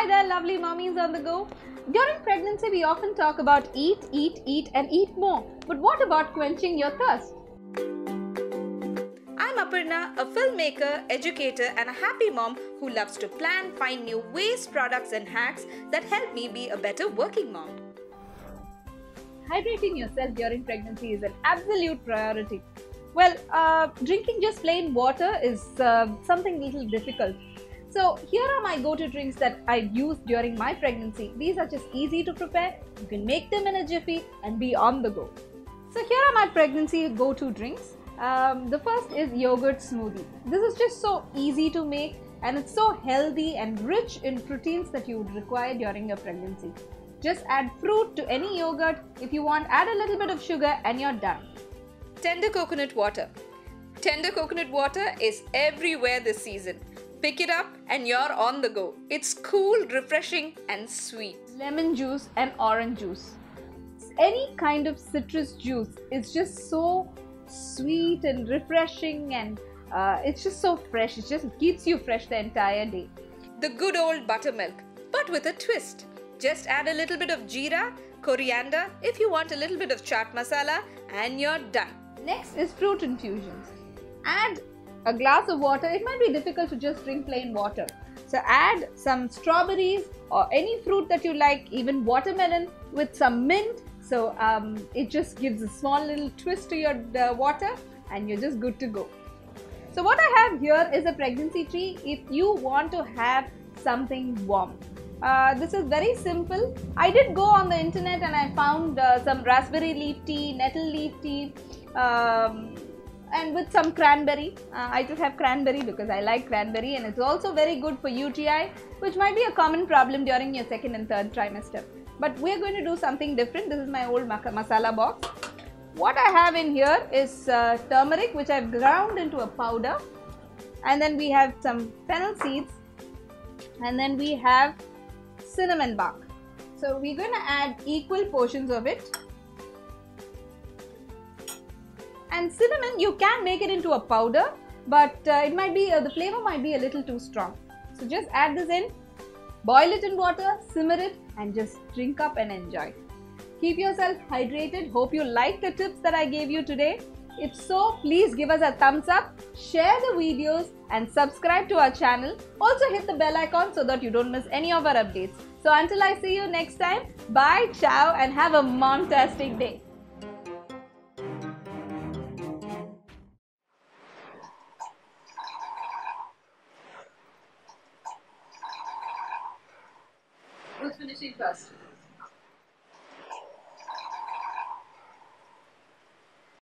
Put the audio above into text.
Hi there, lovely mommies on the go. During pregnancy, we often talk about eat, eat, eat and eat more. But what about quenching your thirst? I'm Aparna, a filmmaker, educator and a happy mom who loves to plan, find new ways, products and hacks that help me be a better working mom. Hydrating yourself during pregnancy is an absolute priority. Well, drinking just plain water is something little difficult. So here are my go-to drinks that I've used during my pregnancy. These are just easy to prepare. You can make them in a jiffy and be on the go. So here are my pregnancy go-to drinks. The first is yogurt smoothie. This is just so easy to make and it's so healthy and rich in proteins that you would require during your pregnancy. Just add fruit to any yogurt. If you want, add a little bit of sugar and you're done. Tender coconut water. Tender coconut water is everywhere this season. Pick it up and you're on the go. It's cool, refreshing and sweet. Lemon juice and orange juice. Any kind of citrus juice is just so sweet and refreshing and it's just so fresh. It just keeps you fresh the entire day. The good old buttermilk, but with a twist. Just add a little bit of jeera, coriander, if you want a little bit of chaat masala and you're done. Next is fruit infusions. Add a glass of water. It might be difficult to just drink plain water. So add some strawberries or any fruit that you like, even watermelon with some mint. So it just gives a small little twist to your water and you're just good to go. So what I have here is a pregnancy tea if you want to have something warm. This is very simple. I did go on the internet and I found some raspberry leaf tea, nettle leaf tea, and with some cranberry. I just have cranberry because I like cranberry and it's also very good for UTI, which might be a common problem during your second and third trimester. But we're going to do something different. This is my old masala box. What I have in here is turmeric, which I've ground into a powder. And then we have some fennel seeds. And then we have cinnamon bark. So we're going to add equal portions of it. And cinnamon, you can make it into a powder, but it might be the flavor might be a little too strong. So just add this in, boil it in water, simmer it and just drink up and enjoy. Keep yourself hydrated. Hope you like the tips that I gave you today. If so, please give us a thumbs up, share the videos and subscribe to our channel. Also hit the bell icon so that you don't miss any of our updates. So until I see you next time, bye, ciao and have a mom-tastic day. Who's finishing first?